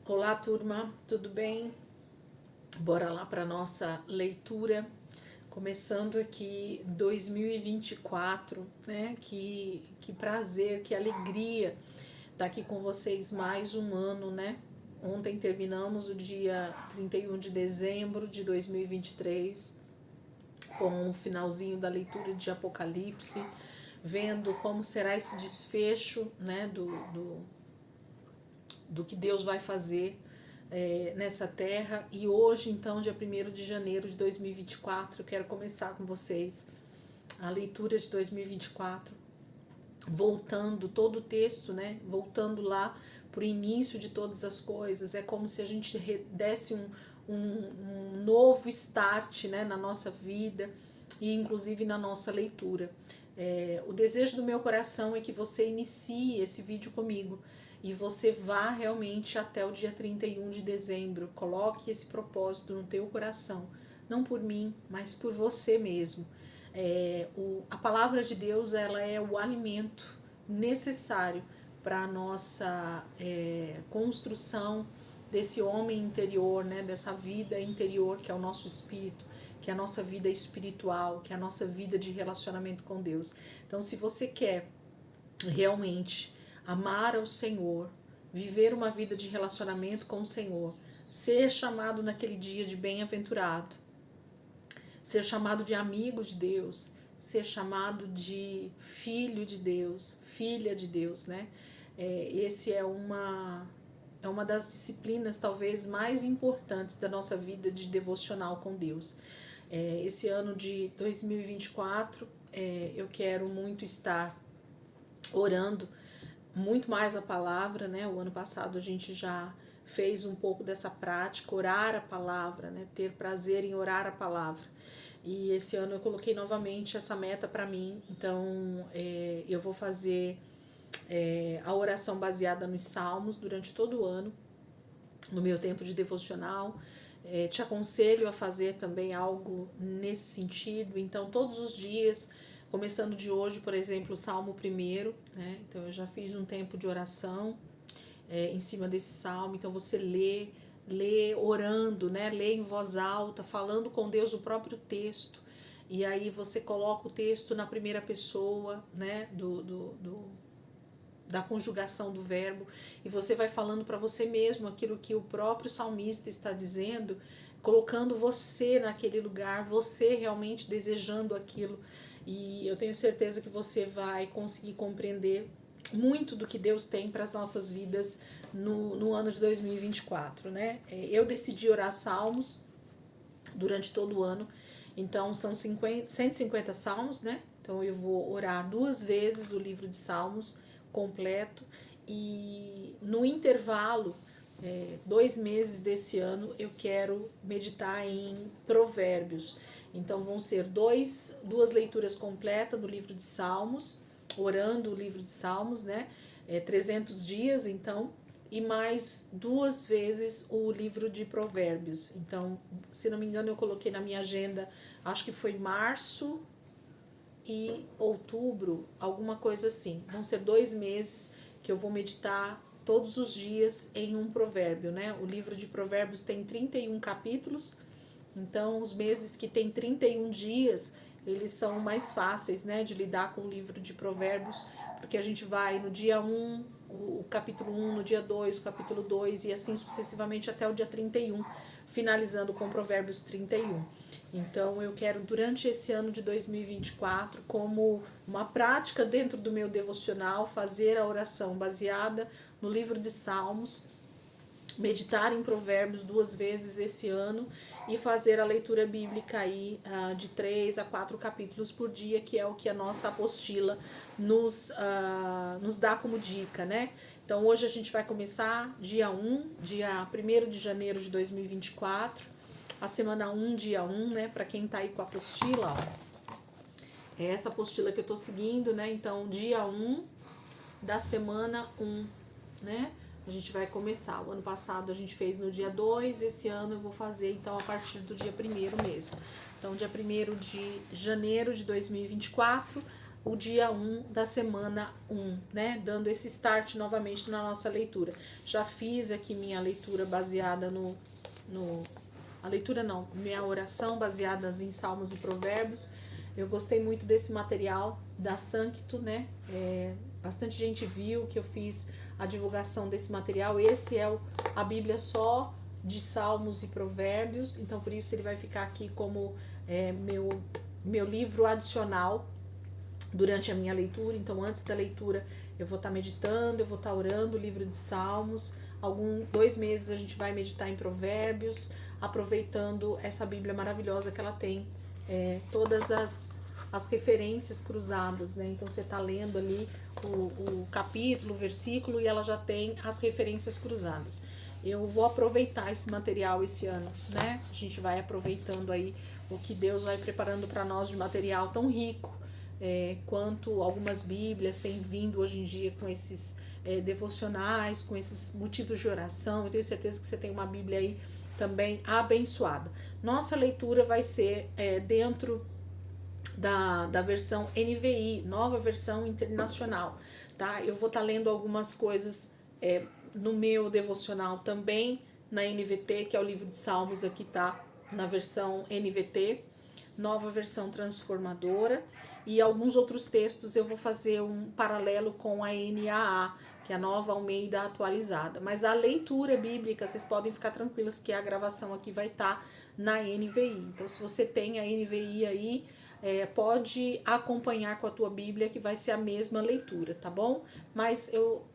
Olá, turma, tudo bem? Bora lá para nossa leitura, começando aqui 2024, né? Que prazer, que alegria estar aqui com vocês mais um ano, né? Ontem terminamos o dia 31 de dezembro de 2023 com o finalzinho da leitura de Apocalipse, vendo como será esse desfecho, né? Do que Deus vai fazer nessa terra. E hoje, então, dia 1º de janeiro de 2024, eu quero começar com vocês a leitura de 2024, voltando todo o texto, né? Voltando lá para o início de todas as coisas. É como se a gente desse um novo start, né, na nossa vida e inclusive na nossa leitura. O desejo do meu coração é que você inicie esse vídeo comigo e você vá realmente até o dia 31 de dezembro. Coloque esse propósito no teu coração, não por mim, mas por você mesmo. A palavra de Deus, ela é o alimento necessário para a nossa construção desse homem interior, né, dessa vida interior que é o nosso espírito, que é a nossa vida espiritual, que é a nossa vida de relacionamento com Deus. Então, se você quer realmente amar ao Senhor, viver uma vida de relacionamento com o Senhor, ser chamado naquele dia de bem-aventurado, ser chamado de amigo de Deus, ser chamado de filho de Deus, filha de Deus, né? Esse é uma das disciplinas talvez mais importantes da nossa vida de devocional com Deus. Esse ano de 2024, eu quero muito estar orando muito mais a palavra, né? O ano passado a gente já fez um pouco dessa prática, orar a palavra, né? Ter prazer em orar a palavra. E esse ano eu coloquei novamente essa meta para mim. Então, eu vou fazer a oração baseada nos salmos durante todo o ano, no meu tempo de devocional. Te aconselho a fazer também algo nesse sentido. Então, todos os dias, começando de hoje, por exemplo, o Salmo 1º, né? Então, eu já fiz um tempo de oração em cima desse salmo. Então, você lê orando, né? Lê em voz alta, falando com Deus o próprio texto. E aí você coloca o texto na primeira pessoa, né? Da conjugação do verbo, e você vai falando para você mesmo aquilo que o próprio salmista está dizendo, colocando você naquele lugar, você realmente desejando aquilo. E eu tenho certeza que você vai conseguir compreender muito do que Deus tem para as nossas vidas no ano de 2024, né? Eu decidi orar salmos durante todo o ano, então são 150 salmos, né? Então eu vou orar 2 vezes o livro de Salmos completo, e no intervalo, 2 meses desse ano, eu quero meditar em Provérbios. Então vão ser duas leituras completas do livro de Salmos, orando o livro de Salmos, né? 300 dias, então, e mais 2 vezes o livro de Provérbios. Então, se não me engano, eu coloquei na minha agenda, acho que foi março e outubro, alguma coisa assim. Vão ser 2 meses que eu vou meditar todos os dias em um provérbio, né? O livro de Provérbios tem 31 capítulos, então os meses que tem 31 dias, eles são mais fáceis, né, de lidar com o livro de Provérbios, porque a gente vai no dia 1, o capítulo 1, no dia 2, o capítulo 2, e assim sucessivamente até o dia 31, finalizando com Provérbios 31. Então, eu quero, durante esse ano de 2024, como uma prática dentro do meu devocional, fazer a oração baseada no livro de Salmos, meditar em Provérbios 2 vezes esse ano e fazer a leitura bíblica aí de 3 a 4 capítulos por dia, que é o que a nossa apostila nos dá como dica, né? Então, hoje a gente vai começar dia 1º de janeiro de 2024, a semana 1, dia 1, né? Para quem tá aí com a apostila, ó. É essa apostila que eu tô seguindo, né? Então, dia 1 da semana 1, né? A gente vai começar. O ano passado a gente fez no dia 2, esse ano eu vou fazer então a partir do dia 1º mesmo. Então, dia 1º de janeiro de 2024, o dia 1 da semana 1, né? Dando esse start novamente na nossa leitura. Já fiz aqui minha leitura baseada a leitura não, minha oração baseada em Salmos e Provérbios. Eu gostei muito desse material da Sancto, né? Bastante gente viu que eu fiz a divulgação desse material. Esse é a Bíblia só de Salmos e Provérbios, então por isso ele vai ficar aqui como meu livro adicional durante a minha leitura. Então antes da leitura eu vou estar meditando, eu vou estar orando o livro de Salmos. 2 meses a gente vai meditar em Provérbios, aproveitando essa Bíblia maravilhosa que ela tem, todas as referências cruzadas, né? Então você está lendo ali o capítulo, o versículo, e ela já tem as referências cruzadas. Eu vou aproveitar esse material esse ano, né? A gente vai aproveitando aí o que Deus vai preparando para nós de material tão rico, quanto algumas Bíblias têm vindo hoje em dia com esses devocionais, com esses motivos de oração. Eu tenho certeza que você tem uma Bíblia aí também abençoada. Nossa leitura vai ser dentro da versão NVI, nova versão internacional, tá? Eu vou estar lendo algumas coisas no meu devocional também na NVT, que é o livro de Salmos, aqui tá na versão NVT, nova versão transformadora, e alguns outros textos eu vou fazer um paralelo com a NAA, que é a Nova Almeida atualizada. Mas a leitura bíblica, vocês podem ficar tranquilas que a gravação aqui vai estar na NVI. Então, se você tem a NVI aí, pode acompanhar com a tua Bíblia, que vai ser a mesma leitura, tá bom? Mas eu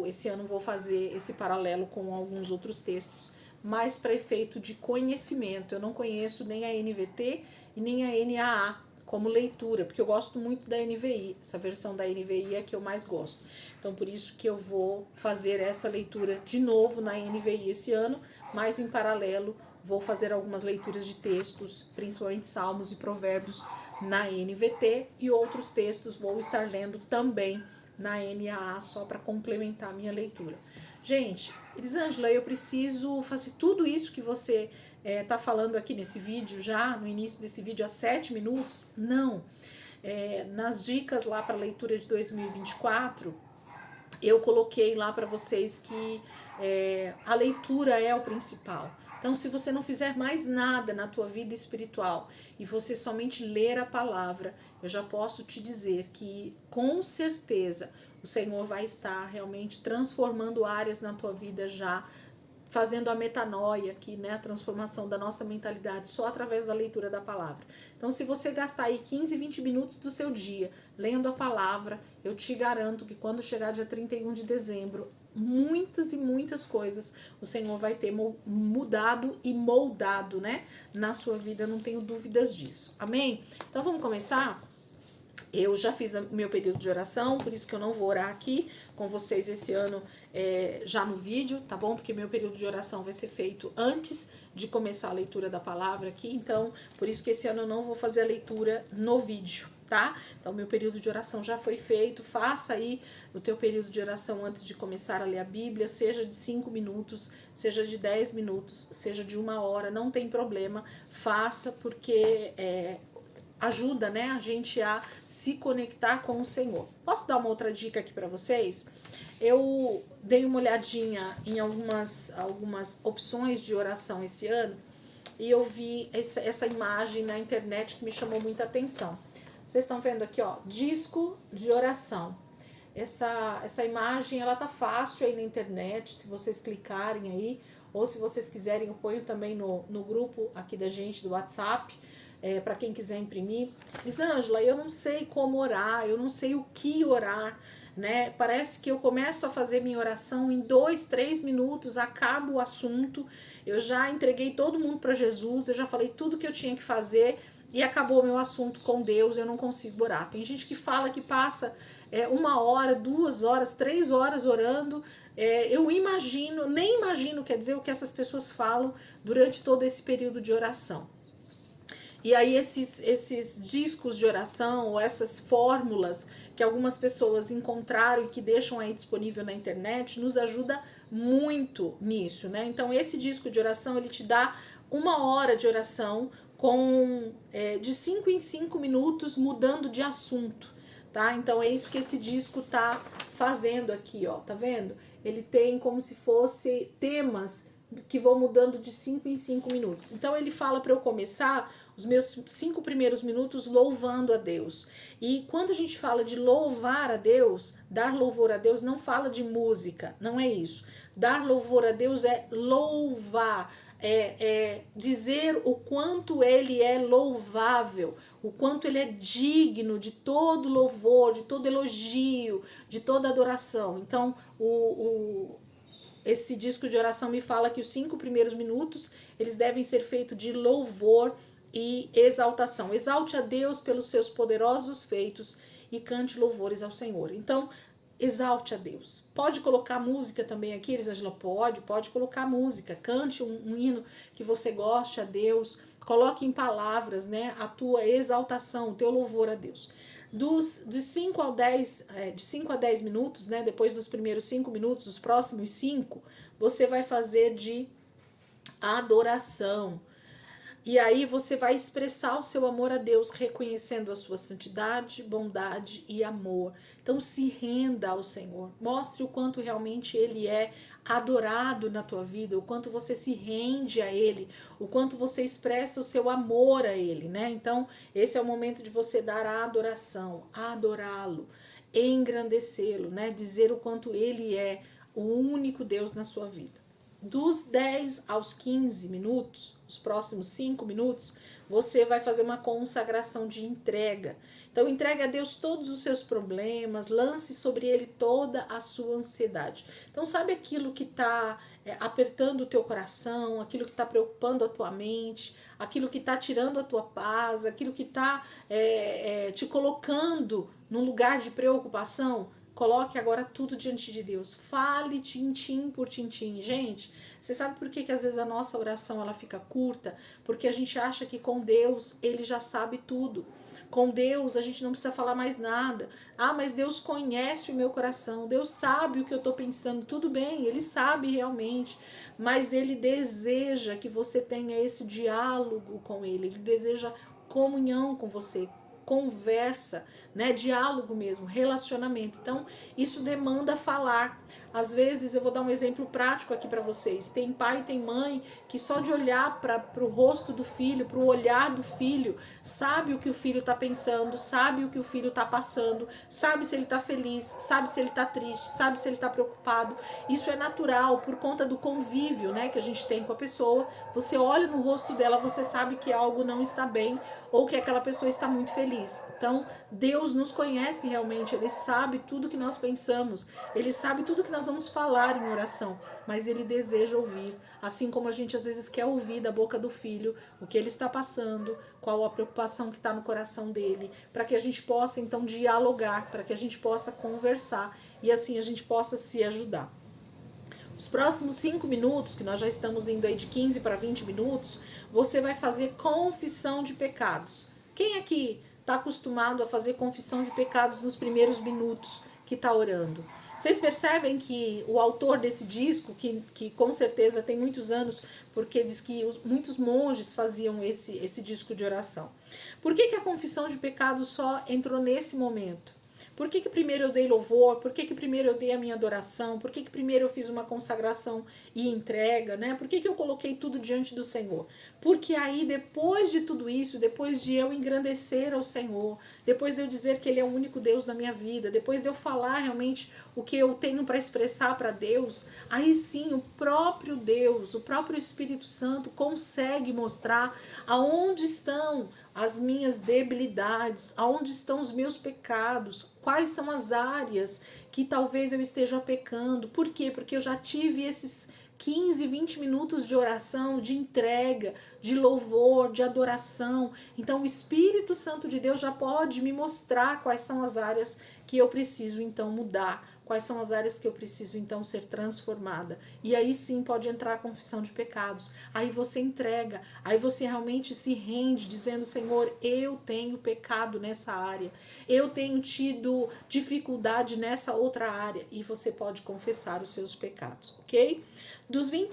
esse ano vou fazer esse paralelo com alguns outros textos, mais para efeito de conhecimento. Eu não conheço nem a NVT e nem a NAA como leitura, porque eu gosto muito da NVI, essa versão da NVI é a que eu mais gosto. Então, por isso que eu vou fazer essa leitura de novo na NVI esse ano, mas em paralelo vou fazer algumas leituras de textos, principalmente Salmos e Provérbios, na NVT, e outros textos vou estar lendo também na NAA, só para complementar a minha leitura. Gente, Elisângela, eu preciso fazer tudo isso que você tá falando aqui nesse vídeo, já no início desse vídeo, há 7 minutos? Não. Nas dicas lá para a leitura de 2024, eu coloquei lá para vocês que a leitura é o principal. Então, se você não fizer mais nada na tua vida espiritual e você somente ler a palavra, eu já posso te dizer que, com certeza, o Senhor vai estar realmente transformando áreas na tua vida já, fazendo a metanoia aqui, né, a transformação da nossa mentalidade só através da leitura da palavra. Então, se você gastar aí 15, 20 minutos do seu dia lendo a palavra, eu te garanto que quando chegar dia 31 de dezembro, muitas e muitas coisas o Senhor vai ter mudado e moldado, né, na sua vida, eu não tenho dúvidas disso. Amém? Então, vamos começar? Eu já fiz o meu período de oração, por isso que eu não vou orar aqui com vocês esse ano já no vídeo, tá bom? Porque meu período de oração vai ser feito antes de começar a leitura da palavra aqui, então por isso que esse ano eu não vou fazer a leitura no vídeo, tá? Então meu período de oração já foi feito, faça aí o teu período de oração antes de começar a ler a Bíblia, seja de 5 minutos, seja de 10 minutos, seja de 1 hora, não tem problema, faça porque ajuda, né, a gente a se conectar com o Senhor. Posso dar uma outra dica aqui para vocês? Eu dei uma olhadinha em algumas opções de oração esse ano e eu vi essa imagem na internet que me chamou muita atenção. Vocês estão vendo aqui, ó, disco de oração. Essa imagem, ela tá fácil aí na internet, se vocês clicarem aí, ou se vocês quiserem, eu ponho também no grupo aqui da gente, do WhatsApp, para quem quiser imprimir. Elisângela, eu não sei como orar, eu não sei o que orar, né? Parece que eu começo a fazer minha oração em 2, 3 minutos, acaba o assunto, eu já entreguei todo mundo para Jesus, eu já falei tudo que eu tinha que fazer e acabou o meu assunto com Deus, eu não consigo orar. Tem gente que fala que passa 1 hora, 2 horas, 3 horas orando. Eu imagino, nem imagino, quer dizer, o que essas pessoas falam durante todo esse período de oração. E aí esses discos de oração, ou essas fórmulas que algumas pessoas encontraram e que deixam aí disponível na internet, nos ajuda muito nisso, né? Então esse disco de oração, ele te dá 1 hora de oração com de 5 em 5 minutos mudando de assunto, tá? Então é isso que esse disco tá fazendo aqui, ó, tá vendo? Ele tem como se fosse temas que vão mudando de 5 em 5 minutos. Então ele fala para eu começar os meus 5 primeiros minutos louvando a Deus. E quando a gente fala de louvar a Deus, dar louvor a Deus, não fala de música, não é isso. Dar louvor a Deus é louvar, é dizer o quanto ele é louvável, o quanto ele é digno de todo louvor, de todo elogio, de toda adoração. Então, esse disco de oração me fala que os 5 primeiros minutos, eles devem ser feitos de louvor e exaltação. Exalte a Deus pelos seus poderosos feitos e cante louvores ao Senhor. Então, exalte a Deus. Pode colocar música também aqui, Elisângela? Pode colocar música. Cante um hino que você goste a Deus. Coloque em palavras, né, a tua exaltação, o teu louvor a Deus. De 5 a 10 minutos, né, depois dos primeiros 5 minutos, os próximos 5, você vai fazer de adoração. E aí você vai expressar o seu amor a Deus, reconhecendo a sua santidade, bondade e amor. Então se renda ao Senhor. Mostre o quanto realmente Ele é adorado na tua vida, o quanto você se rende a Ele, o quanto você expressa o seu amor a Ele, né? Então esse é o momento de você dar a adoração, adorá-lo, engrandecê-lo, né? Dizer o quanto Ele é o único Deus na sua vida. Dos 10 aos 15 minutos, os próximos 5 minutos, você vai fazer uma consagração de entrega. Então, entregue a Deus todos os seus problemas, lance sobre Ele toda a sua ansiedade. Então, sabe aquilo que está apertando o teu coração, aquilo que está preocupando a tua mente, aquilo que está tirando a tua paz, aquilo que está te colocando num lugar de preocupação? Coloque agora tudo diante de Deus. Fale tintim por tintim. Gente, você sabe por que às vezes a nossa oração ela fica curta? Porque a gente acha que com Deus Ele já sabe tudo. Com Deus a gente não precisa falar mais nada. Ah, mas Deus conhece o meu coração. Deus sabe o que eu estou pensando. Tudo bem, Ele sabe realmente. Mas Ele deseja que você tenha esse diálogo com Ele. Ele deseja comunhão com você. Conversa, né, diálogo mesmo, relacionamento. Então, isso demanda falar. Às vezes, eu vou dar um exemplo prático aqui para vocês. Tem pai, tem mãe que só de olhar para o rosto do filho, para o olhar do filho, sabe o que o filho está pensando, sabe o que o filho está passando, sabe se ele está feliz, sabe se ele está triste, sabe se ele está preocupado. Isso é natural por conta do convívio, né, que a gente tem com a pessoa. Você olha no rosto dela, você sabe que algo não está bem ou que aquela pessoa está muito feliz. Então, Deus nos conhece realmente, Ele sabe tudo que nós pensamos, Ele sabe tudo que nós vamos falar em oração, mas Ele deseja ouvir, assim como a gente às vezes quer ouvir da boca do filho o que ele está passando, qual a preocupação que está no coração dele, para que a gente possa então dialogar, para que a gente possa conversar e assim a gente possa se ajudar. Os próximos 5 minutos, que nós já estamos indo aí de 15 para 20 minutos, você vai fazer confissão de pecados. Quem aqui está acostumado a fazer confissão de pecados nos primeiros minutos que está orando? Vocês percebem que o autor desse disco, que com certeza tem muitos anos, porque diz que muitos monges faziam esse disco de oração. Por que a confissão de pecados só entrou nesse momento? Por que primeiro eu dei louvor? Por que primeiro eu dei a minha adoração? Por que primeiro eu fiz uma consagração e entrega, né? Por que eu coloquei tudo diante do Senhor? Porque aí, depois de tudo isso, depois de eu engrandecer ao Senhor, depois de eu dizer que Ele é o único Deus na minha vida, depois de eu falar realmente o que eu tenho para expressar para Deus, aí sim o próprio Deus, o próprio Espírito Santo consegue mostrar aonde estão as minhas debilidades, aonde estão os meus pecados, quais são as áreas que talvez eu esteja pecando. Por quê? Porque eu já tive esses 15, 20 minutos de oração, de entrega, de louvor, de adoração. Então o Espírito Santo de Deus já pode me mostrar quais são as áreas que eu preciso então mudar, quais são as áreas que eu preciso então ser transformada. E aí sim pode entrar a confissão de pecados. Aí você entrega, aí você realmente se rende dizendo: Senhor, eu tenho pecado nessa área, eu tenho tido dificuldade nessa outra área, e você pode confessar os seus pecados, ok? Dos 20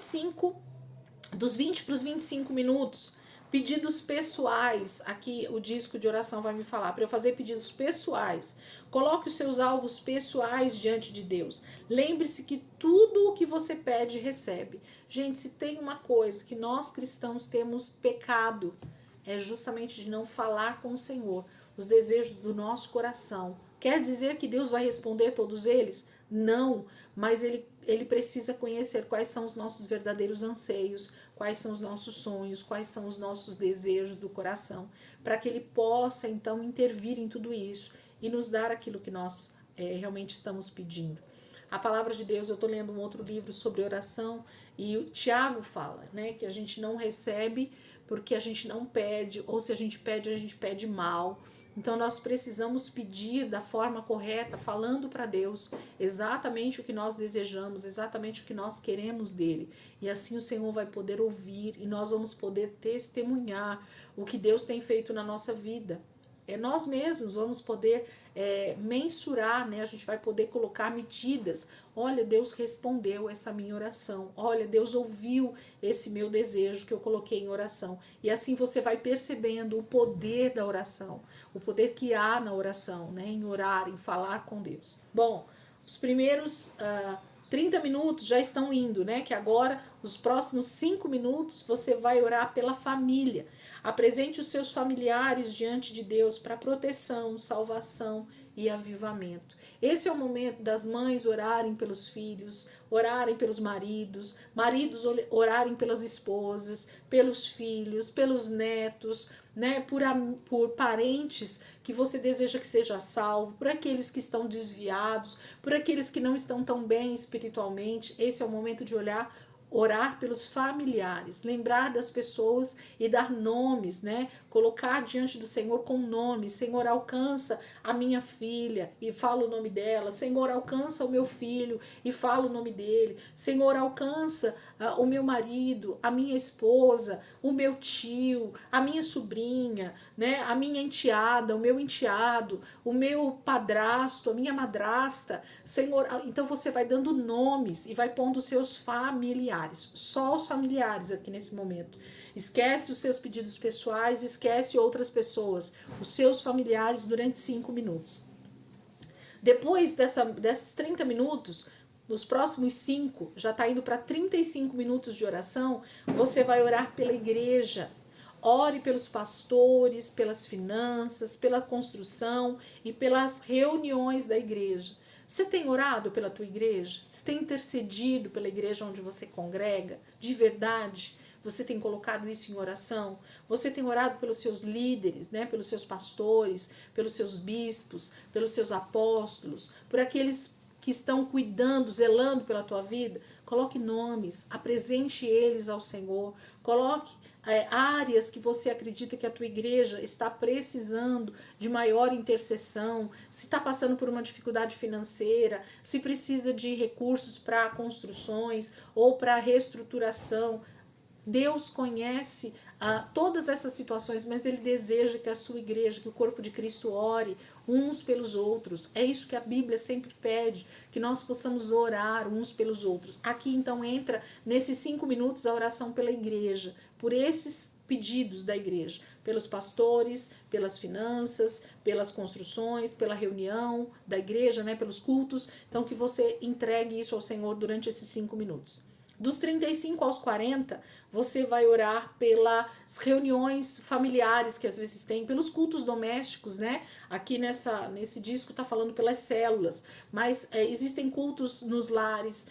para os 25 minutos, Pedidos pessoais, aqui o disco de oração vai me falar, para eu fazer pedidos pessoais. Coloque os seus alvos pessoais diante de Deus. Lembre-se que tudo o que você pede, recebe. Gente, se tem uma coisa que nós cristãos temos pecado, é justamente de não falar com o Senhor os desejos do nosso coração. Quer dizer que Deus vai responder todos eles? Não, mas ele precisa conhecer quais são os nossos verdadeiros anseios, quais são os nossos sonhos, quais são os nossos desejos do coração, para que ele possa então intervir em tudo isso e nos dar aquilo que nós realmente estamos pedindo. A palavra de Deus, eu estou lendo um outro livro sobre oração e o Tiago fala, né, que a gente não recebe porque a gente não pede, ou se a gente pede mal. Então nós precisamos pedir da forma correta, falando para Deus exatamente o que nós desejamos, exatamente o que nós queremos dele. E assim o Senhor vai poder ouvir e nós vamos poder testemunhar o que Deus tem feito na nossa vida. Nós mesmos vamos poder mensurar, né? A gente vai poder colocar medidas. Olha, Deus respondeu essa minha oração. Olha, Deus ouviu esse meu desejo que eu coloquei em oração. E assim você vai percebendo o poder da oração, o poder que há na oração, né? Em orar, em falar com Deus. Bom, os primeiros 30 minutos já estão indo, né? Que agora, os próximos 5 minutos, você vai orar pela família. Apresente os seus familiares diante de Deus para proteção, salvação e avivamento. Esse é o momento das mães orarem pelos filhos, orarem pelos maridos, maridos orarem pelas esposas, pelos filhos, pelos netos, né, por parentes que você deseja que seja salvo, por aqueles que estão desviados, por aqueles que não estão tão bem espiritualmente. Esse é o momento de orar pelos familiares, lembrar das pessoas e dar nomes, né? Colocar diante do Senhor com nomes. Senhor, alcança a minha filha e fala o nome dela. Senhor, alcança o meu filho e fala o nome dele. Senhor, alcança o meu marido, a minha esposa, o meu tio, a minha sobrinha, né? A minha enteada, o meu enteado, o meu padrasto, a minha madrasta. Senhor, então você vai dando nomes e vai pondo os seus familiares, só os familiares aqui nesse momento. Esquece os seus pedidos pessoais, esquece outras pessoas, os seus familiares durante 5 minutos. Depois desses 30 minutos, nos próximos 5, já está indo para 35 minutos de oração, você vai orar pela igreja. Ore pelos pastores, pelas finanças, pela construção e pelas reuniões da igreja. Você tem orado pela tua igreja? Você tem intercedido pela igreja onde você congrega? De verdade? Você tem colocado isso em oração? Você tem orado pelos seus líderes, né? Pelos seus pastores, pelos seus bispos, pelos seus apóstolos, por aqueles que estão cuidando, zelando pela tua vida? Coloque nomes, apresente eles ao Senhor, coloque áreas que você acredita que a tua igreja está precisando de maior intercessão, se está passando por uma dificuldade financeira, se precisa de recursos para construções ou para reestruturação. Deus conhece todas essas situações, mas Ele deseja que a sua igreja, que o corpo de Cristo ore uns pelos outros. É isso que a Bíblia sempre pede, que nós possamos orar uns pelos outros. Aqui então entra nesses 5 minutos a oração pela igreja, por esses pedidos da igreja, pelos pastores, pelas finanças, pelas construções, pela reunião da igreja, né, pelos cultos. Então que você entregue isso ao Senhor durante esses 5 minutos. Dos 35 aos 40, você vai orar pelas reuniões familiares que às vezes tem, pelos cultos domésticos, né? Aqui nesse disco tá falando pelas células, mas existem cultos nos lares.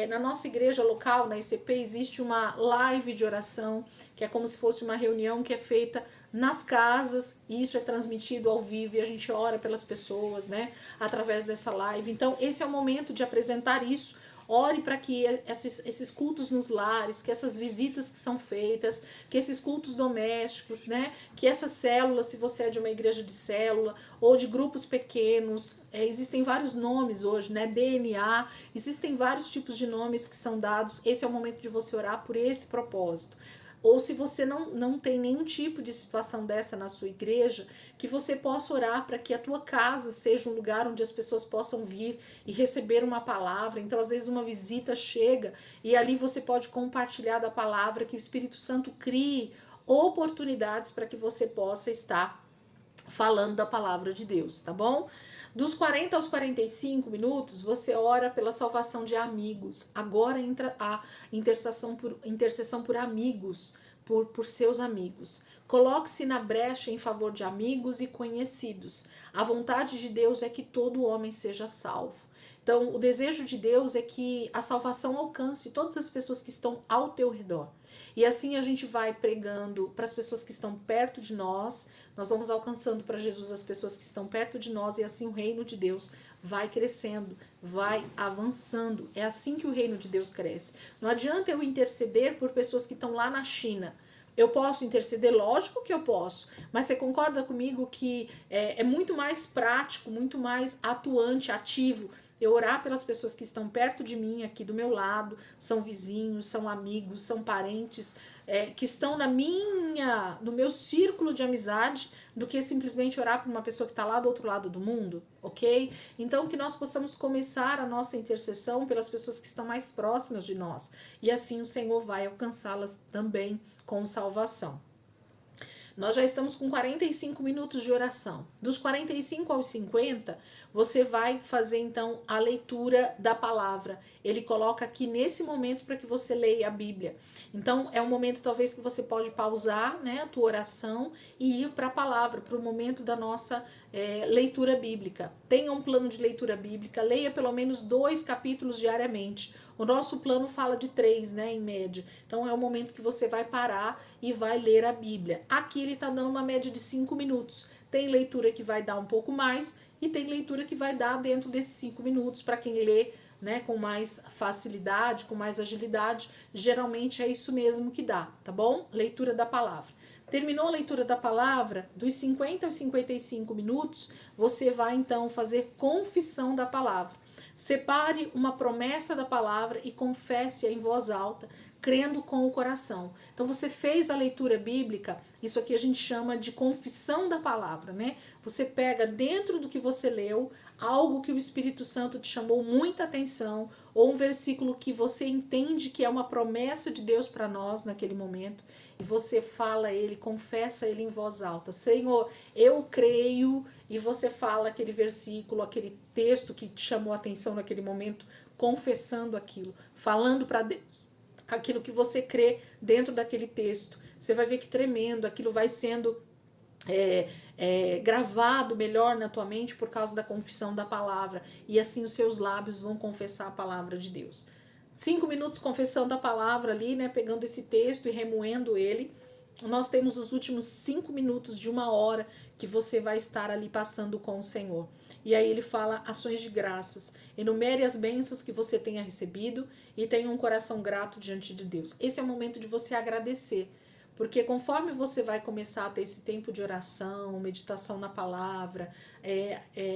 Na nossa igreja local, na ICP, existe uma live de oração, que é como se fosse uma reunião que é feita nas casas, e isso é transmitido ao vivo e a gente ora pelas pessoas, né? Através dessa live. Então, esse é o momento de apresentar isso. Ore para que esses cultos nos lares, que essas visitas que são feitas, que esses cultos domésticos, né, que essas células, se você é de uma igreja de célula ou de grupos pequenos, existem vários nomes hoje, né, DNA, existem vários tipos de nomes que são dados. Esse é o momento de você orar por esse propósito. Ou se você não tem nenhum tipo de situação dessa na sua igreja, que você possa orar para que a tua casa seja um lugar onde as pessoas possam vir e receber uma palavra. Então, às vezes, uma visita chega e ali você pode compartilhar da palavra, que o Espírito Santo crie oportunidades para que você possa estar falando da palavra de Deus, tá bom? Dos 40 aos 45 minutos, você ora pela salvação de amigos. Agora entra a intercessão por amigos, por seus amigos. Coloque-se na brecha em favor de amigos e conhecidos. A vontade de Deus é que todo homem seja salvo. Então, o desejo de Deus é que a salvação alcance todas as pessoas que estão ao teu redor. E assim a gente vai pregando para as pessoas que estão perto de nós, nós vamos alcançando para Jesus as pessoas que estão perto de nós, e assim o reino de Deus vai crescendo, vai avançando. É assim que o reino de Deus cresce. Não adianta eu interceder por pessoas que estão lá na China. Eu posso interceder? Lógico que eu posso, mas você concorda comigo que é muito mais prático, muito mais atuante, ativo, eu orar pelas pessoas que estão perto de mim, aqui do meu lado, são vizinhos, são amigos, são parentes, que estão no meu círculo de amizade, do que simplesmente orar por uma pessoa que está lá do outro lado do mundo, ok? Então que nós possamos começar a nossa intercessão pelas pessoas que estão mais próximas de nós, e assim o Senhor vai alcançá-las também com salvação. Nós já estamos com 45 minutos de oração. Dos 45 aos 50, você vai fazer então a leitura da palavra. Ele coloca aqui nesse momento para que você leia a Bíblia. Então é um momento talvez que você pode pausar, né, a tua oração e ir para a palavra, para o momento da nossa leitura bíblica. Tenha um plano de leitura bíblica, leia pelo menos 2 capítulos diariamente. O nosso plano fala de 3, né, em média. Então é o momento que você vai parar e vai ler a Bíblia. Aqui ele está dando uma média de 5 minutos. Tem leitura que vai dar um pouco mais e tem leitura que vai dar dentro desses 5 minutos para quem lê, né, com mais facilidade, com mais agilidade. Geralmente é isso mesmo que dá, tá bom? Leitura da palavra. Terminou a leitura da palavra, dos 50 aos 55 minutos, você vai então fazer confissão da palavra. Separe uma promessa da palavra e confesse-a em voz alta, crendo com o coração. Então você fez a leitura bíblica, isso aqui a gente chama de confissão da palavra, né? Você pega dentro do que você leu algo que o Espírito Santo te chamou muita atenção, ou um versículo que você entende que é uma promessa de Deus para nós naquele momento, e você fala ele, confessa ele em voz alta. Senhor, eu creio, e você fala aquele versículo, aquele texto que te chamou a atenção naquele momento, confessando aquilo, falando para Deus aquilo que você crê dentro daquele texto. Você vai ver que tremendo, aquilo vai sendo gravado melhor na tua mente por causa da confissão da palavra, e assim os seus lábios vão confessar a palavra de Deus. 5 minutos confessando a palavra ali, né, pegando esse texto e remoendo ele. Nós temos os últimos 5 minutos de 1 hora que você vai estar ali passando com o Senhor. E aí ele fala ações de graças. Enumere as bênçãos que você tenha recebido e tenha um coração grato diante de Deus. Esse é o momento de você agradecer. Porque conforme você vai começar a ter esse tempo de oração, meditação na palavra,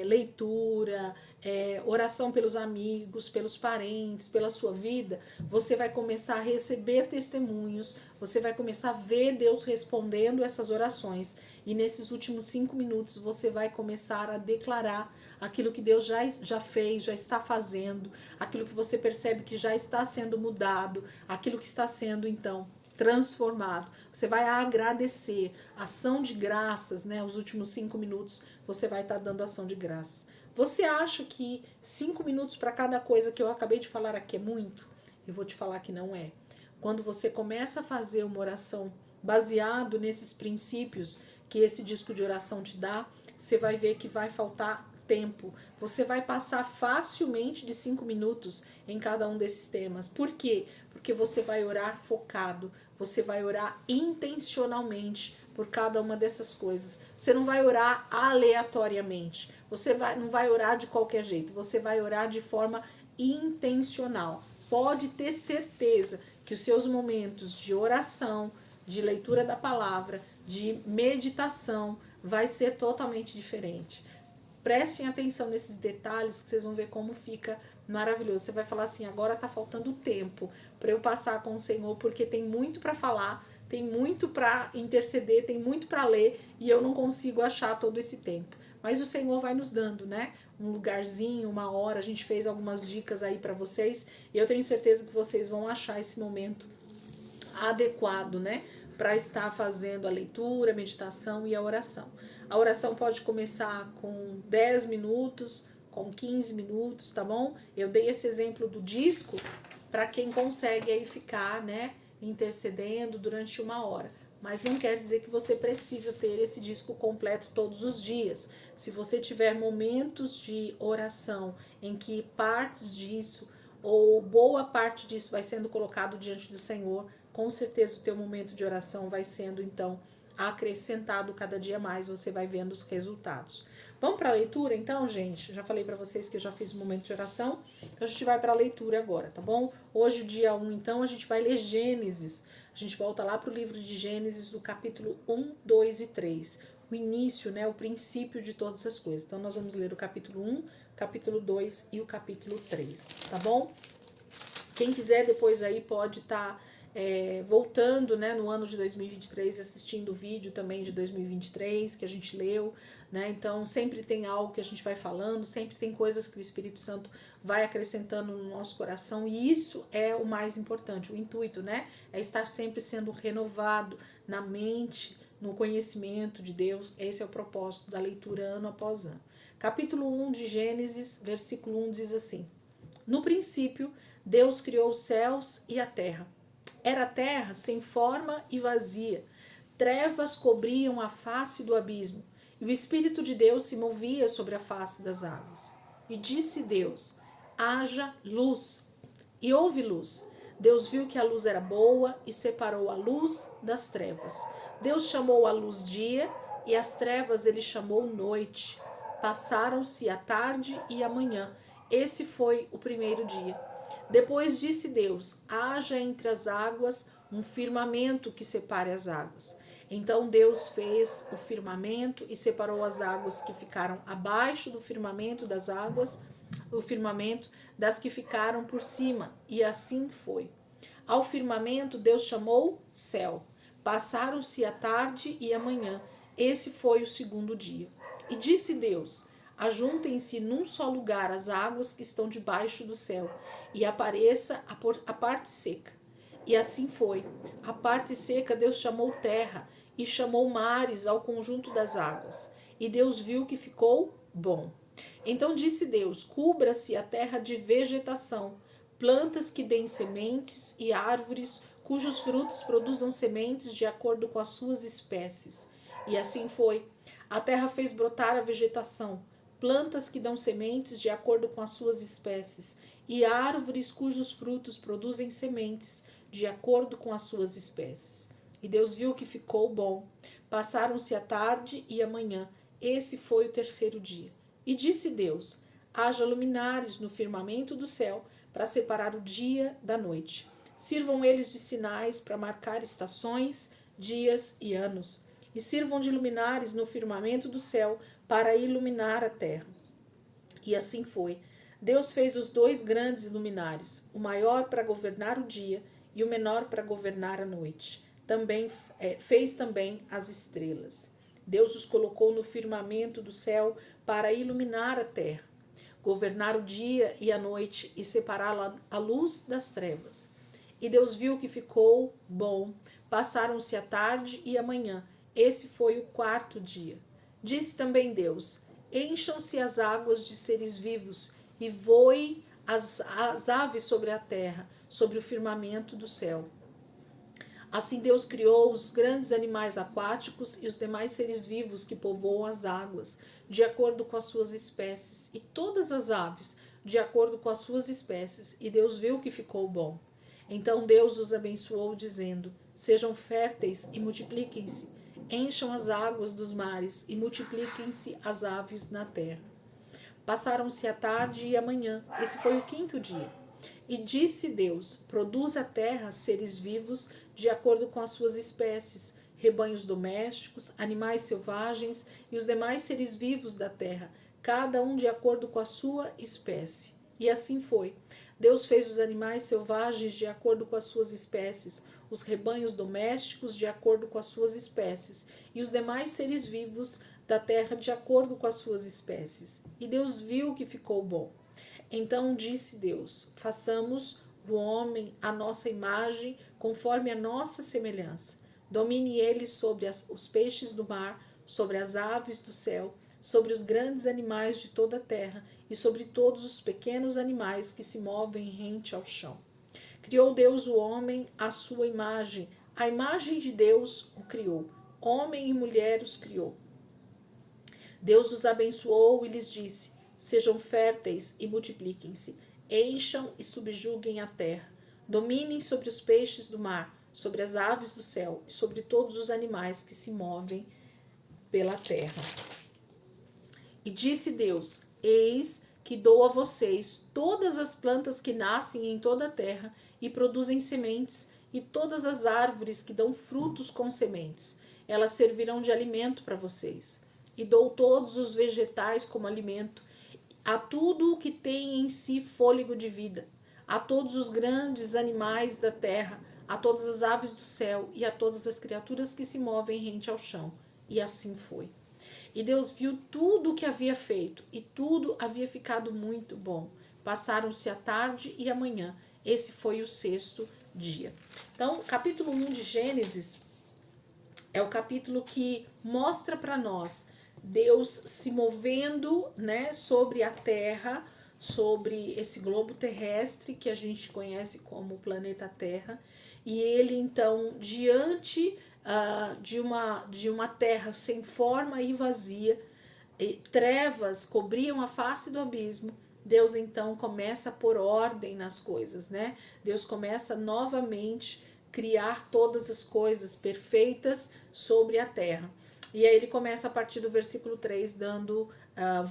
leitura, oração pelos amigos, pelos parentes, pela sua vida, você vai começar a receber testemunhos, você vai começar a ver Deus respondendo essas orações. E nesses últimos 5 minutos você vai começar a declarar aquilo que Deus já fez, já está fazendo, aquilo que você percebe que já está sendo mudado, aquilo que está sendo então transformado. Você vai agradecer, ação de graças, né? Os últimos 5 minutos você vai estar dando ação de graças. Você acha que 5 minutos para cada coisa que eu acabei de falar aqui é muito? Eu vou te falar que não é. Quando você começa a fazer uma oração baseado nesses princípios que esse disco de oração te dá, você vai ver que vai faltar tempo. Você vai passar facilmente de 5 minutos em cada um desses temas. Por quê? Porque você vai orar focado, você vai orar intencionalmente por cada uma dessas coisas. Você não vai orar aleatoriamente. Não vai orar de qualquer jeito. Você vai orar de forma intencional. Pode ter certeza que os seus momentos de oração, de leitura da palavra, de meditação, vai ser totalmente diferente. Prestem atenção nesses detalhes que vocês vão ver como fica maravilhoso. Você vai falar assim, agora tá faltando tempo para eu passar com o Senhor, porque tem muito para falar, tem muito para interceder, tem muito para ler, e eu não consigo achar todo esse tempo. Mas o Senhor vai nos dando, né? Um lugarzinho, 1 hora, a gente fez algumas dicas aí para vocês, e eu tenho certeza que vocês vão achar esse momento adequado, né? para estar fazendo a leitura, a meditação e a oração. A oração pode começar com 10 minutos, com 15 minutos, tá bom? Eu dei esse exemplo do disco para quem consegue aí ficar, né, intercedendo durante 1 hora. Mas não quer dizer que você precisa ter esse disco completo todos os dias. Se você tiver momentos de oração em que partes disso ou boa parte disso vai sendo colocado diante do Senhor, com certeza o teu momento de oração vai sendo então acrescentado cada dia mais, você vai vendo os resultados. Vamos para a leitura então, gente? Já falei para vocês que eu já fiz um momento de oração, então a gente vai para a leitura agora, tá bom? Hoje, dia 1, então, a gente vai ler Gênesis. A gente volta lá para o livro de Gênesis, do capítulo 1, 2 e 3. O início, né, o princípio de todas as coisas. Então, nós vamos ler o capítulo 1, capítulo 2 e o capítulo 3, tá bom? Quem quiser depois aí pode estar voltando, né, no ano de 2023, assistindo o vídeo também de 2023 que a gente leu, né? Então sempre tem algo que a gente vai falando, sempre tem coisas que o Espírito Santo vai acrescentando no nosso coração, e isso é o mais importante, o intuito, né? É estar sempre sendo renovado na mente, no conhecimento de Deus. Esse é o propósito da leitura ano após ano. Capítulo 1 de Gênesis, versículo 1 diz assim: No princípio, Deus criou os céus e a terra. Era a terra sem forma e vazia. Trevas cobriam a face do abismo, e o Espírito de Deus se movia sobre a face das águas. E disse Deus: haja luz. E houve luz. Deus viu que a luz era boa e separou a luz das trevas. Deus chamou a luz dia, e as trevas ele chamou noite. Passaram-se a tarde e a manhã. Esse foi o primeiro dia. Depois disse Deus: haja entre as águas um firmamento que separe as águas. Então Deus fez o firmamento e separou as águas que ficaram abaixo do firmamento das águas, o firmamento das que ficaram por cima, e assim foi. Ao firmamento Deus chamou céu. Passaram-se a tarde e a manhã. Esse foi o segundo dia. E disse Deus: ajuntem-se num só lugar as águas que estão debaixo do céu, e apareça a parte seca. E assim foi. A parte seca Deus chamou terra, e chamou mares ao conjunto das águas. E Deus viu que ficou bom. Então disse Deus: cubra-se a terra de vegetação, plantas que deem sementes e árvores cujos frutos produzam sementes de acordo com as suas espécies. E assim foi. A terra fez brotar a vegetação, plantas que dão sementes de acordo com as suas espécies, e árvores cujos frutos produzem sementes de acordo com as suas espécies. E Deus viu que ficou bom. Passaram-se a tarde e a manhã. Esse foi o terceiro dia. E disse Deus: haja luminares no firmamento do céu para separar o dia da noite. Sirvam eles de sinais para marcar estações, dias e anos. E sirvam de luminares no firmamento do céu para iluminar a terra. E assim foi. Deus fez os 2 grandes luminares, o maior para governar o dia e o menor para governar a noite. Fez também as estrelas. Deus os colocou no firmamento do céu para iluminar a terra, governar o dia e a noite e separar a luz das trevas. E Deus viu que ficou bom. Passaram-se a tarde e a manhã. Esse foi o 4º dia. Disse também Deus: encham-se as águas de seres vivos e voem as aves sobre a terra, sobre o firmamento do céu. Assim Deus criou os grandes animais aquáticos e os demais seres vivos que povoam as águas, de acordo com as suas espécies, e todas as aves, de acordo com as suas espécies. E Deus viu que ficou bom. Então Deus os abençoou, dizendo: sejam férteis e multipliquem-se, encham as águas dos mares e multipliquem-se as aves na terra. Passaram-se a tarde e a manhã. Esse foi o 5º dia. E disse Deus: produz a terra seres vivos de acordo com as suas espécies, rebanhos domésticos, animais selvagens e os demais seres vivos da terra, cada um de acordo com a sua espécie. E assim foi. Deus fez os animais selvagens de acordo com as suas espécies, os rebanhos domésticos de acordo com as suas espécies, e os demais seres vivos da terra de acordo com as suas espécies. E Deus viu que ficou bom. Então disse Deus: façamos o homem à nossa imagem, conforme a nossa semelhança. Domine ele sobre os peixes do mar, sobre as aves do céu, sobre os grandes animais de toda a terra e sobre todos os pequenos animais que se movem rente ao chão. Criou Deus o homem à sua imagem, a imagem de Deus o criou, homem e mulher os criou. Deus os abençoou e lhes disse: sejam férteis e multipliquem-se, encham e subjuguem a terra, dominem sobre os peixes do mar, sobre as aves do céu e sobre todos os animais que se movem pela terra. E disse Deus: eis que dou a vocês todas as plantas que nascem em toda a terra e produzem sementes, e todas as árvores que dão frutos com sementes. Elas servirão de alimento para vocês. E dou todos os vegetais como alimento, a tudo o que tem em si fôlego de vida, a todos os grandes animais da terra, a todas as aves do céu e a todas as criaturas que se movem rente ao chão. E assim foi. E Deus viu tudo o que havia feito, e tudo havia ficado muito bom. Passaram-se a tarde e a manhã. Esse foi o 6º dia. Então, capítulo 1 de Gênesis é o capítulo que mostra para nós Deus se movendo, né, sobre a Terra, sobre esse globo terrestre que a gente conhece como planeta Terra. E ele, então, diante de uma terra sem forma e vazia, e trevas cobriam a face do abismo, Deus então começa a pôr ordem nas coisas, né? Deus começa novamente a criar todas as coisas perfeitas sobre a terra. E aí ele começa a partir do versículo 3, dando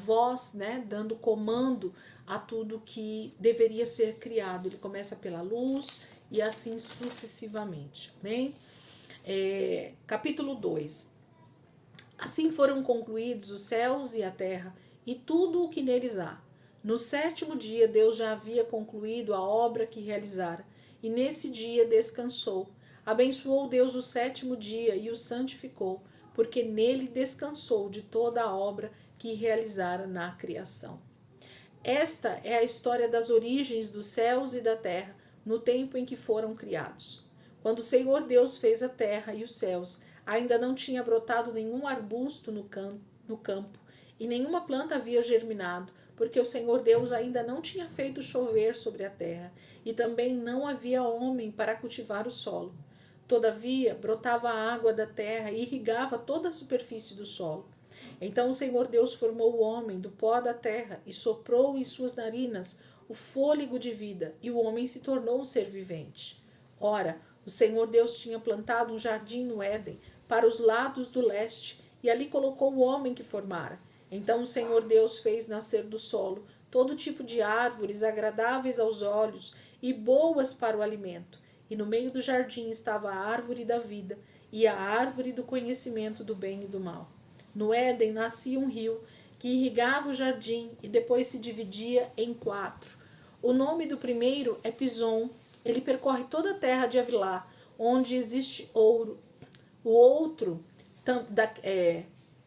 voz, né? Dando comando a tudo que deveria ser criado. Ele começa pela luz e assim sucessivamente. Amém? Capítulo 2. Assim foram concluídos os céus e a terra e tudo o que neles há. No 7º dia Deus já havia concluído a obra que realizara, e nesse dia descansou. Abençoou Deus o 7º dia e o santificou, porque nele descansou de toda a obra que realizara na criação. Esta é a história das origens dos céus e da terra, no tempo em que foram criados. Quando o Senhor Deus fez a terra e os céus, ainda não tinha brotado nenhum arbusto no campo, e nenhuma planta havia germinado, porque o Senhor Deus ainda não tinha feito chover sobre a terra, e também não havia homem para cultivar o solo. Todavia, brotava a água da terra e irrigava toda a superfície do solo. Então o Senhor Deus formou o homem do pó da terra e soprou em suas narinas o fôlego de vida, e o homem se tornou um ser vivente. Ora, o Senhor Deus tinha plantado um jardim no Éden, para os lados do leste, e ali colocou o homem que formara. Então o Senhor Deus fez nascer do solo todo tipo de árvores agradáveis aos olhos e boas para o alimento. E no meio do jardim estava a árvore da vida e a árvore do conhecimento do bem e do mal. No Éden nascia um rio que irrigava o jardim e depois se dividia em 4. O nome do primeiro é Pison. Ele percorre toda a terra de Havilá, onde existe ouro. O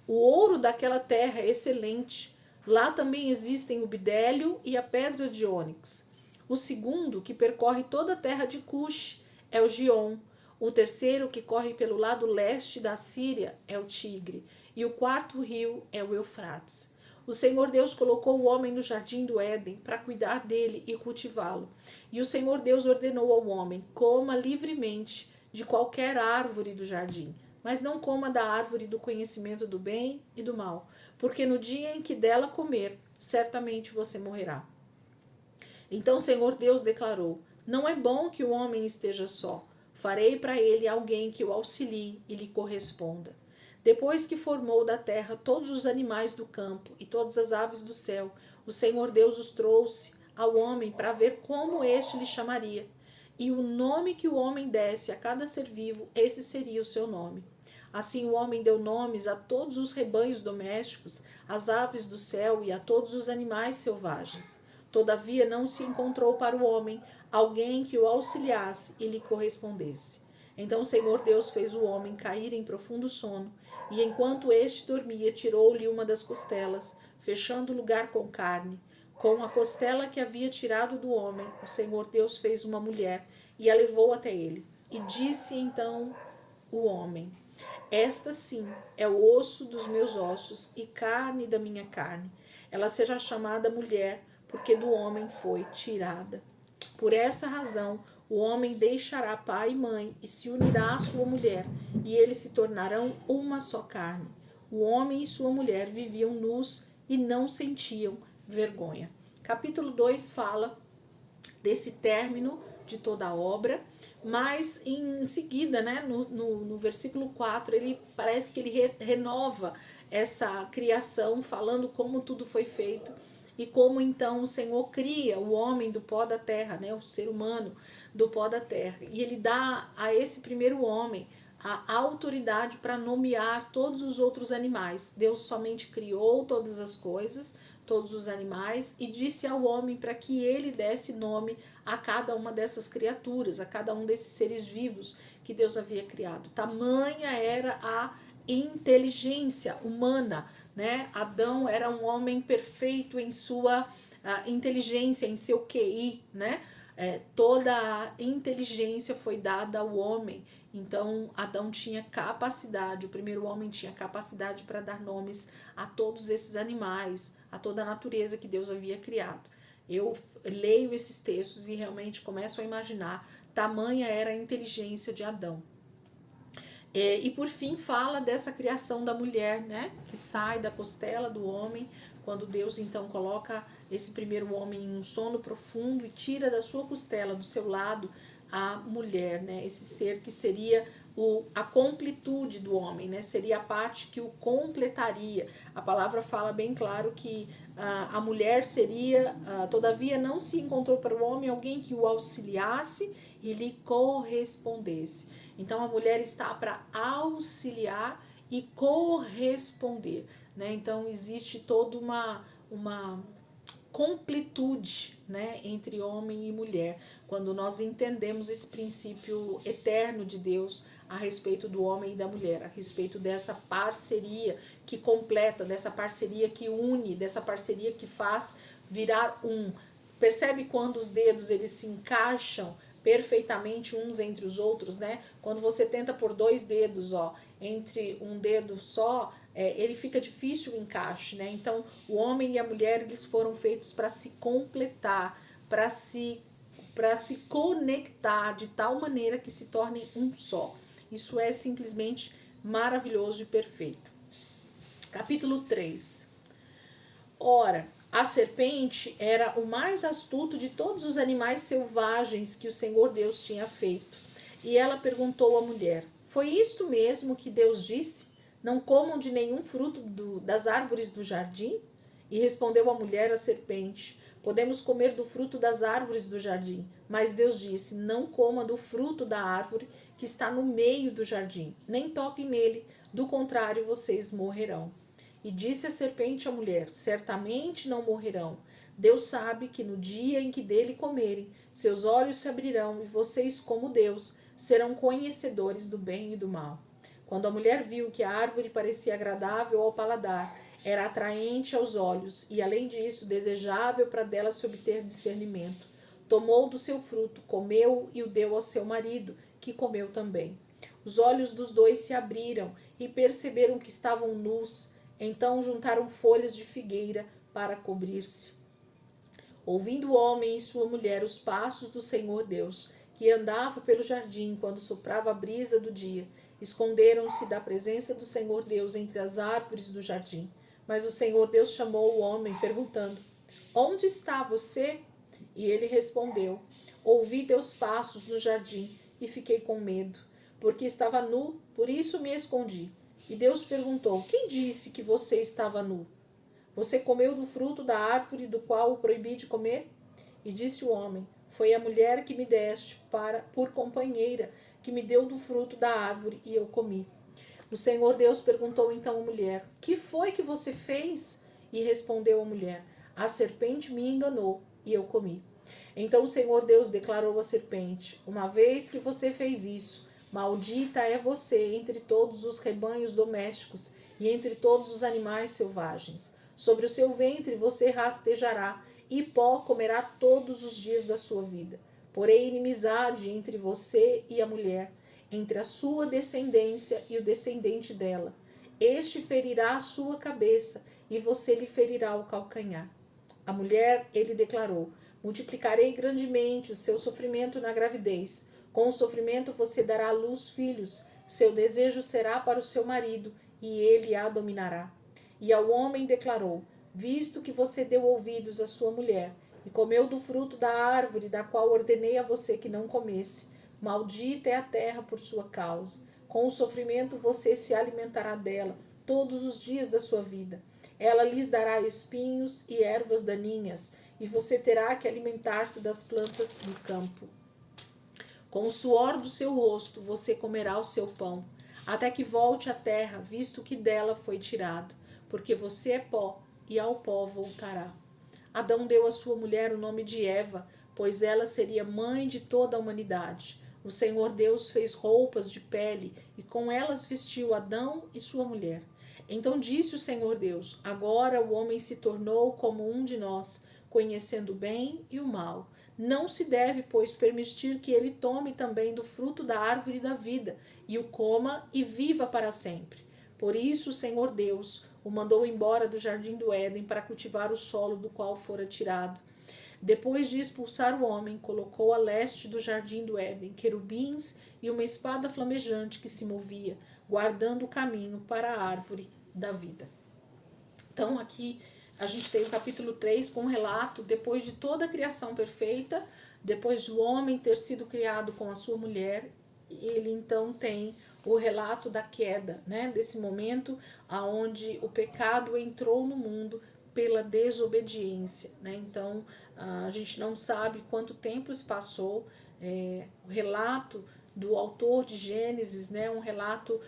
ouro daquela terra é excelente. Lá também existem o bidélio e a pedra de ônix. O segundo, que percorre toda a terra de Cush, é o Gion. O terceiro, que corre pelo lado leste da Síria, é o Tigre. E o 4º rio é o Eufrates. O Senhor Deus colocou o homem no jardim do Éden para cuidar dele e cultivá-lo. E o Senhor Deus ordenou ao homem: coma livremente de qualquer árvore do jardim, mas não coma da árvore do conhecimento do bem e do mal, porque no dia em que dela comer, certamente você morrerá. Então o Senhor Deus declarou: não é bom que o homem esteja só. Farei para ele alguém que o auxilie e lhe corresponda. Depois que formou da terra todos os animais do campo e todas as aves do céu, o Senhor Deus os trouxe ao homem para ver como este lhe chamaria. E o nome que o homem desse a cada ser vivo, esse seria o seu nome. Assim o homem deu nomes a todos os rebanhos domésticos, às aves do céu e a todos os animais selvagens. Todavia não se encontrou para o homem alguém que o auxiliasse e lhe correspondesse. Então o Senhor Deus fez o homem cair em profundo sono, e enquanto este dormia, tirou-lhe uma das costelas, fechando o lugar com carne. Com a costela que havia tirado do homem, o Senhor Deus fez uma mulher e a levou até ele. E disse então o homem. Esta sim é o osso dos meus ossos e carne da minha carne. Ela seja chamada mulher, porque do homem foi tirada. Por essa razão, o homem deixará pai e mãe e se unirá à sua mulher, e eles se tornarão uma só carne. O homem e sua mulher viviam nus e não sentiam vergonha. Capítulo 2 fala desse término de toda a obra, mas em seguida, né, no versículo 4, ele parece que ele renova essa criação, falando como tudo foi feito e como então o Senhor cria o homem do pó da terra, né, o ser humano do pó da terra, e ele dá a esse primeiro homem a autoridade para nomear todos os outros animais. Deus somente criou todas as coisas, todos os animais, e disse ao homem para que ele desse nome a cada uma dessas criaturas, a cada um desses seres vivos que Deus havia criado. Tamanha era a inteligência humana, né? Adão era um homem perfeito em sua inteligência, em seu QI, né? Toda a inteligência foi dada ao homem. Então, Adão tinha capacidade, o primeiro homem tinha capacidade para dar nomes a todos esses animais, a toda a natureza que Deus havia criado. Eu leio esses textos e realmente começo a imaginar, tamanha era a inteligência de Adão. E por fim fala dessa criação da mulher, né, que sai da costela do homem, quando Deus então coloca esse primeiro homem em um sono profundo e tira da sua costela, do seu lado, a mulher, né, esse ser que seria a completude do homem, né, seria a parte que o completaria. A palavra fala bem claro que a mulher seria, todavia não se encontrou para o homem alguém que o auxiliasse e lhe correspondesse. Então a mulher está para auxiliar e corresponder, né? Então existe toda uma completude, né, entre homem e mulher, quando nós entendemos esse princípio eterno de Deus a respeito do homem e da mulher, a respeito dessa parceria que completa, dessa parceria que une, dessa parceria que faz virar um. Percebe quando os dedos eles se encaixam perfeitamente uns entre os outros, né? Quando você tenta pôr dois dedos, entre um dedo só, ele fica difícil o encaixe, né? Então, o homem e a mulher, eles foram feitos para se completar, para se conectar de tal maneira que se tornem um só. Isso é simplesmente maravilhoso e perfeito. Capítulo 3. Ora, a serpente era o mais astuto de todos os animais selvagens que o Senhor Deus tinha feito. E ela perguntou à mulher: foi isto mesmo que Deus disse? Não comam de nenhum fruto das árvores do jardim? E respondeu a mulher à serpente: podemos comer do fruto das árvores do jardim. Mas Deus disse: não coma do fruto da árvore que está no meio do jardim, nem toquem nele, do contrário vocês morrerão. E disse a serpente à mulher: certamente não morrerão. Deus sabe que no dia em que dele comerem, seus olhos se abrirão e vocês, como Deus, serão conhecedores do bem e do mal. Quando a mulher viu que a árvore parecia agradável ao paladar, era atraente aos olhos e, além disso, desejável para dela se obter discernimento, tomou do seu fruto, comeu e o deu ao seu marido, que comeu também. Os olhos dos dois se abriram e perceberam que estavam nus. Então juntaram folhas de figueira para cobrir-se. Ouvindo o homem e sua mulher os passos do Senhor Deus, que andava pelo jardim quando soprava a brisa do dia, esconderam-se da presença do Senhor Deus entre as árvores do jardim. Mas o Senhor Deus chamou o homem, perguntando: onde está você? E ele respondeu: ouvi teus passos no jardim e fiquei com medo, porque estava nu, por isso me escondi. E Deus perguntou: quem disse que você estava nu? Você comeu do fruto da árvore do qual o proibi de comer? E disse o homem: foi a mulher que me deste por companheira, que me deu do fruto da árvore e eu comi. O Senhor Deus perguntou então à mulher: que foi que você fez? E respondeu a mulher: a serpente me enganou e eu comi. Então o Senhor Deus declarou à serpente: uma vez que você fez isso, maldita é você entre todos os rebanhos domésticos e entre todos os animais selvagens. Sobre o seu ventre você rastejará, e pó comerá todos os dias da sua vida. Porém, inimizade entre você e a mulher, entre a sua descendência e o descendente dela. Este ferirá a sua cabeça e você lhe ferirá o calcanhar. A mulher, ele declarou: multiplicarei grandemente o seu sofrimento na gravidez. Com o sofrimento você dará à luz filhos. Seu desejo será para o seu marido e ele a dominará. E ao homem declarou: visto que você deu ouvidos à sua mulher e comeu do fruto da árvore da qual ordenei a você que não comesse, maldita é a terra por sua causa. Com o sofrimento você se alimentará dela todos os dias da sua vida. Ela lhes dará espinhos e ervas daninhas, e você terá que alimentar-se das plantas do campo. Com o suor do seu rosto você comerá o seu pão, até que volte à terra, visto que dela foi tirado, porque você é pó, e ao pó voltará. Adão deu à sua mulher o nome de Eva, pois ela seria mãe de toda a humanidade. O Senhor Deus fez roupas de pele, e com elas vestiu Adão e sua mulher. Então disse o Senhor Deus: agora o homem se tornou como um de nós, conhecendo o bem e o mal. Não se deve, pois, permitir que ele tome também do fruto da árvore da vida, e o coma e viva para sempre. Por isso o Senhor Deus o mandou embora do jardim do Éden para cultivar o solo do qual fora tirado. Depois de expulsar o homem, colocou a leste do jardim do Éden querubins e uma espada flamejante que se movia, guardando o caminho para a árvore da vida. Então aqui a gente tem o capítulo 3 com um relato, depois de toda a criação perfeita, depois do homem ter sido criado com a sua mulher, ele então tem o relato da queda, né? Desse momento aonde o pecado entrou no mundo pela desobediência, né? Então a gente não sabe quanto tempo se passou. O relato do autor de Gênesis, né? Um relato,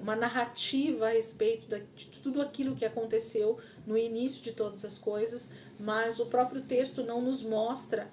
uma narrativa a respeito de tudo aquilo que aconteceu no início de todas as coisas, mas o próprio texto não nos mostra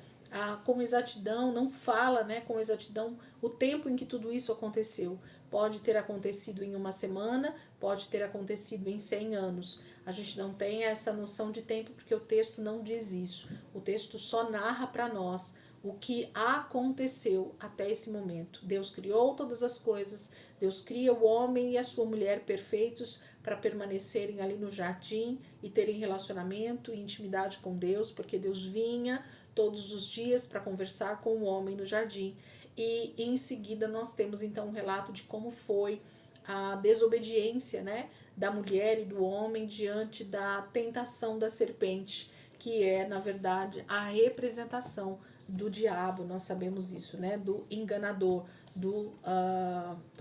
com exatidão, não fala, né, com exatidão o tempo em que tudo isso aconteceu. Pode ter acontecido em uma semana, pode ter acontecido em 100 anos. A gente não tem essa noção de tempo porque o texto não diz isso. O texto só narra para nós o que aconteceu até esse momento. Deus criou todas as coisas, Deus cria o homem e a sua mulher perfeitos para permanecerem ali no jardim e terem relacionamento e intimidade com Deus, porque Deus vinha todos os dias para conversar com o homem no jardim. E em seguida nós temos então um relato de como foi a desobediência, né, da mulher e do homem diante da tentação da serpente, que é, na verdade, a representação do diabo. Nós sabemos isso, né, do enganador, do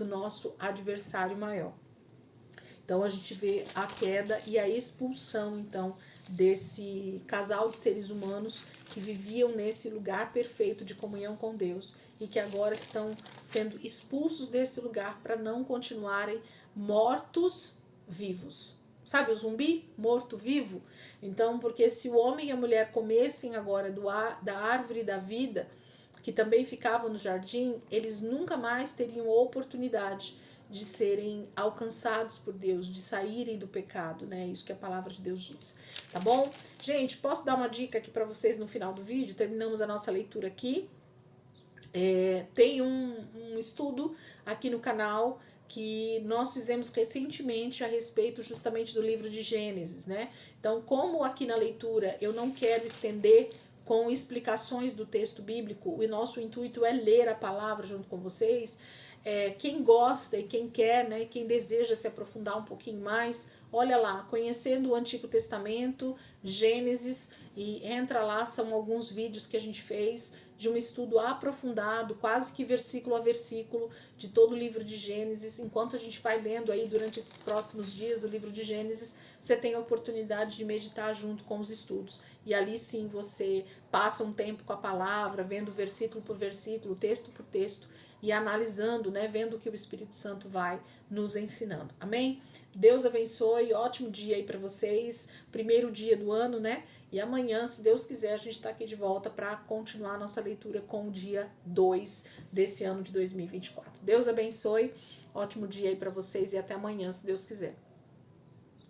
nosso adversário maior. Então a gente vê a queda e a expulsão então desse casal de seres humanos que viviam nesse lugar perfeito de comunhão com Deus e que agora estão sendo expulsos desse lugar para não continuarem mortos vivos. Sabe o zumbi morto-vivo? Então, porque se o homem e a mulher comessem agora da árvore da vida, que também ficava no jardim, eles nunca mais teriam a oportunidade de serem alcançados por Deus, de saírem do pecado, né? Isso que a palavra de Deus diz, tá bom? Gente, posso dar uma dica aqui para vocês no final do vídeo? Terminamos a nossa leitura aqui. Tem um estudo aqui no canal que nós fizemos recentemente a respeito justamente do livro de Gênesis, né? Então, como aqui na leitura eu não quero estender com explicações do texto bíblico, o nosso intuito é ler a palavra junto com vocês. Quem gosta e quem quer, né, quem deseja se aprofundar um pouquinho mais, olha lá, Conhecendo o Antigo Testamento, Gênesis, e entra lá, são alguns vídeos que a gente fez de um estudo aprofundado, quase que versículo a versículo, de todo o livro de Gênesis. Enquanto a gente vai lendo aí durante esses próximos dias o livro de Gênesis, você tem a oportunidade de meditar junto com os estudos. E ali sim você passa um tempo com a palavra, vendo versículo por versículo, texto por texto, e analisando, né, vendo o que o Espírito Santo vai nos ensinando. Amém? Deus abençoe, ótimo dia aí para vocês, primeiro dia do ano, né? E amanhã, se Deus quiser, a gente está aqui de volta para continuar a nossa leitura com o dia 2 desse ano de 2024. Deus abençoe, ótimo dia aí para vocês e até amanhã, se Deus quiser.